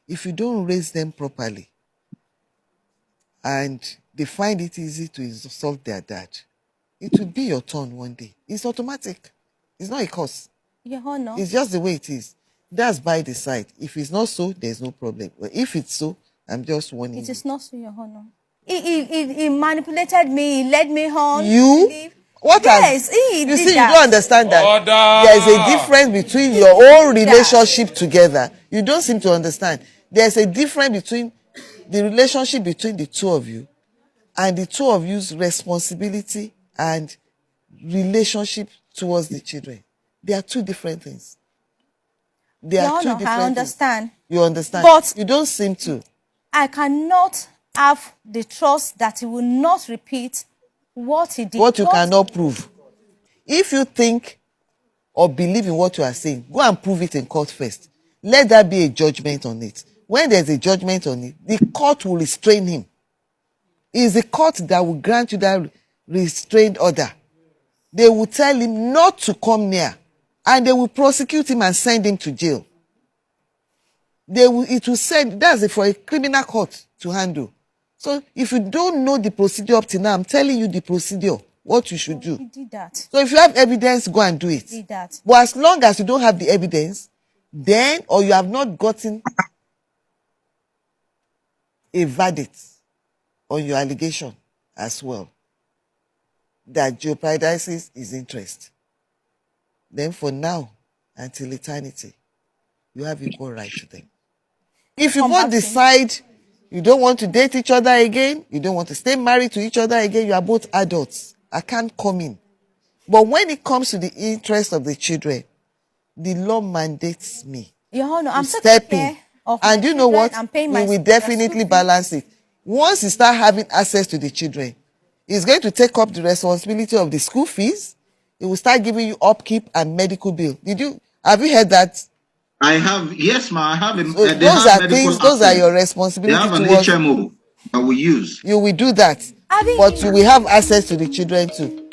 if you don't raise them properly and they find it easy to insult their dad, it will be your turn one day. It's automatic. It's not a curse. Your Honor. It's just the way it is. That's by the side. If it's not so, there's no problem. But if it's so, I'm just warning you. It is not so, Your Honor. He manipulated me. He led me on. You? What? Yes, you see, you don't understand that. Order. There's a difference between your own relationship together. You don't seem to understand. There's a difference between the relationship between the two of you and the two of you's responsibility and relationship towards the children. They are two different things. They Your are two Honor, different I understand. things. You understand? But you don't seem to. I cannot have the trust that he will not repeat what he did. What you cannot prove. If you think or believe in what you are saying, go and prove it in court first. Let there be a judgment on it. When there's a judgment on it, the court will restrain him. It is the court that will grant you that restrained order. They will tell him not to come near, and they will prosecute him and send him to jail. It will send, that's it for a criminal court to handle. So if you don't know the procedure up to now, I'm telling you the procedure, what you should do. He did that. So if you have evidence, go and do it. He did that. But as long as you don't have the evidence, then, or you have not gotten a verdict on your allegation as well, that jeopardizes his interest, then for now, until eternity, you have equal right to them. If you both decide you don't want to date each other again, you don't want to stay married to each other again, you are both adults, I can't come in. But when it comes to the interest of the children, the law mandates me Your Honor, I'm step in. And you know what? We will definitely balance it. Once you start having access to the children, it's going to take up the responsibility of the school fees. It will start giving you upkeep and medical bill. Have you heard that? I have, yes, ma. I have. So those are things. Those are your responsibility. They have an towards, HMO that we use. You will do that, but you will have access to the children too.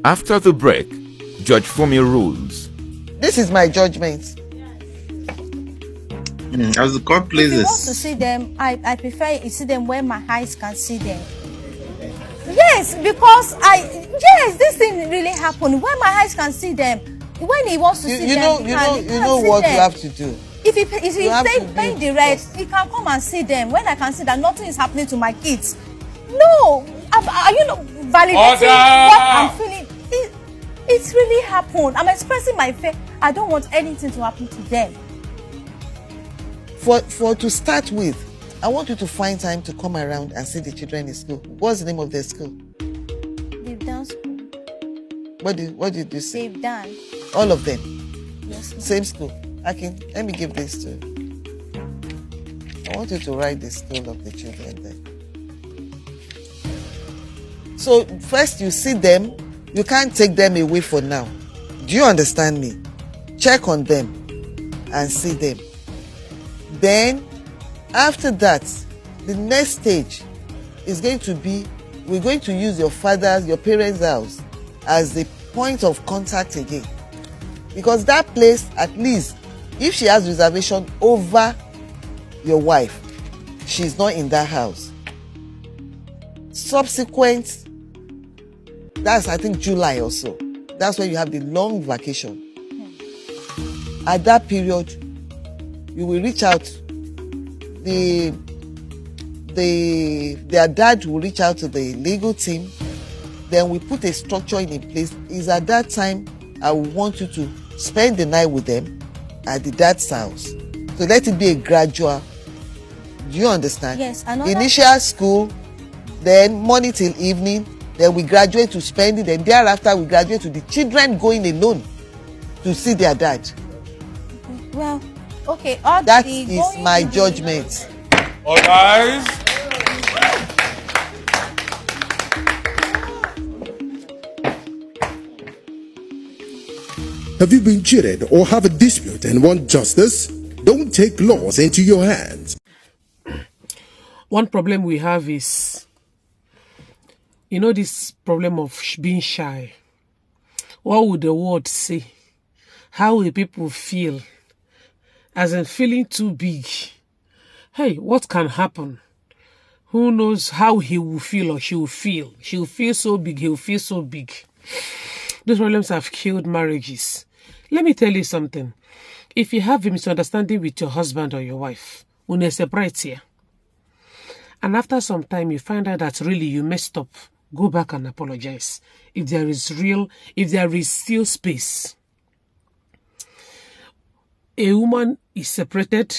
After the break, Judge Fumi rules. This is my judgment. As the court places. If you want to see them, I prefer you see them where my eyes can see them. Yes, because this thing really happened. When my eyes can see them, when he wants to see them, you know what you have to do. If he paying the rent, he can come and see them. When I can see that nothing is happening to my kids. No, are you not validating what I'm feeling? It's really happened. I'm expressing my faith. I don't want anything to happen to them. To start with, I want you to find time to come around and see the children in school. What's the name of their school? They've done school. What did you say? They've done. All of them? Yes, ma'am. Same school. Akin, let me give this to you. I want you to write the school of the children there. So first you see them, you can't take them away for now. Do you understand me? Check on them and see them. Then, after that, the next stage is going to be, we're going to use your parents' house as the point of contact again. Because that place, at least, if she has reservation over your wife, she's not in that house. Subsequent, that's I think July or so. That's when you have the long vacation. At that period, you will reach out. Their dad will reach out to the legal team. Then we put a structure in place. Is at that time I will want you to spend the night with them at the dad's house. So let it be a gradual. Do you understand? Yes. Initial school, then morning till evening. Then we graduate to spending. Then thereafter we graduate to the children going alone to see their dad. Well, okay. That is my judgment. All rise. Have you been cheated or have a dispute and want justice? Don't take laws into your hands. One problem we have is, this problem of being shy. What would the world say? How will people feel? As in feeling too big. Hey, what can happen? Who knows how he will feel or she will feel? She will feel so big, he will feel so big. Those problems have killed marriages. Let me tell you something. If you have a misunderstanding with your husband or your wife, when you separate here, and after some time you find out that really you messed up, go back and apologize. If there is still space. A woman is separated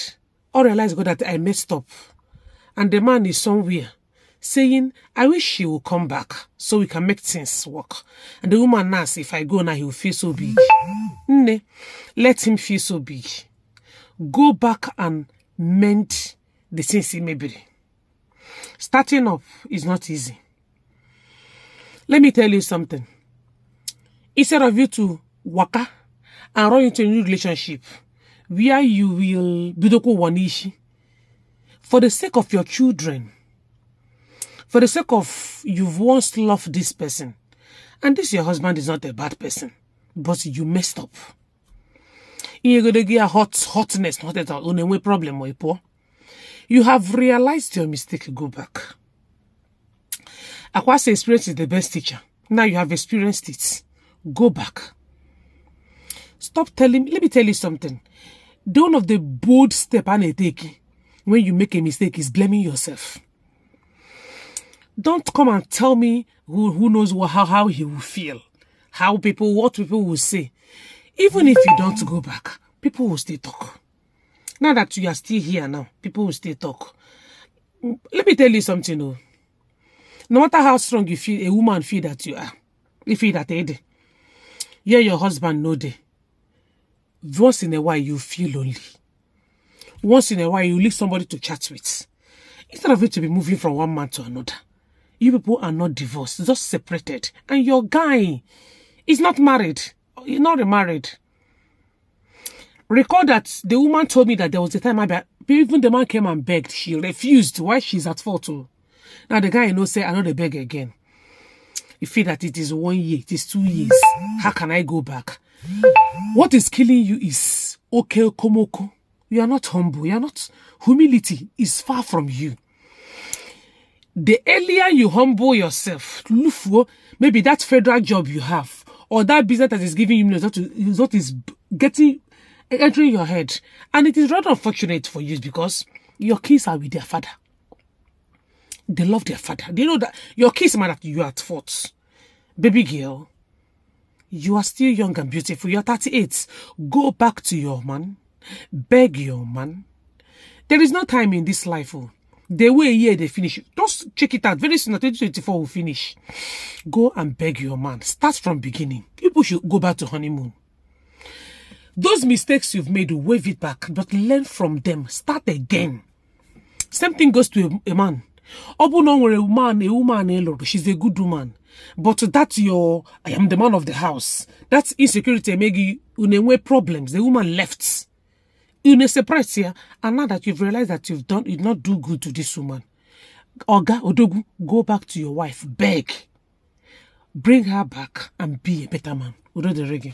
or realize God that I messed up, and the man is somewhere saying, I wish she will come back so we can make things work. And the woman asks, if I go now, he will feel so big. Let him feel so big. Go back and mend the things he may be. Starting up is not easy. Let me tell you something. Instead of you to waka and run into a new relationship where you will bidoko wanishi, for the sake of your children, for the sake of you've once loved this person, and this your husband is not a bad person, but you messed up. You're going to get a hotness, not at all, no problem, or poor. You have realized your mistake, go back. Akwasi experience is the best teacher. Now you have experienced it. Go back. Stop telling me. Let me tell you something. One of the bold steps I take when you make a mistake is blaming yourself. Don't come and tell me who knows how he will feel, what people will say. Even if you don't go back, people will still talk. Now that you are still here now, people will still talk. Let me tell you something, though. No matter how strong you feel, a woman feel that you are, you feel that your husband know day. Once in a while, you feel lonely. Once in a while, you need somebody to chat with. Instead of it to be moving from one man to another. You people are not divorced, just separated. And your guy is not married. He's not remarried. Recall that the woman told me that there was a time even the man came and begged. She refused. Why? She's at fault too. Now the guy say, I know they beg again. You feel that it is 1 year, it is 2 years. How can I go back? What is killing you is okay komoko. You are not humble. You are not. Humility is far from you. The earlier you humble yourself, maybe that federal job you have, or that business that is giving you what is entering your head. And it is rather unfortunate for you because your kids are with their father. They love their father. They know that your kids might have you are at fault. Baby girl, you are still young and beautiful. You are 38. Go back to your man. Beg your man. There is no time in this life. The way a year they finish. Just check it out. Very soon, 2024 will finish. Go and beg your man. Start from beginning. People should go back to honeymoon. Those mistakes you've made, wave it back. But learn from them. Start again. Same thing goes to a man. A woman, she's a good woman. But that I am the man of the house. That insecurity make you problems. The woman left. You surprise here, and now that you've realized that you did not do good to this woman, Oga Odogu, go back to your wife, beg, bring her back, and be a better man. Udo the reggae.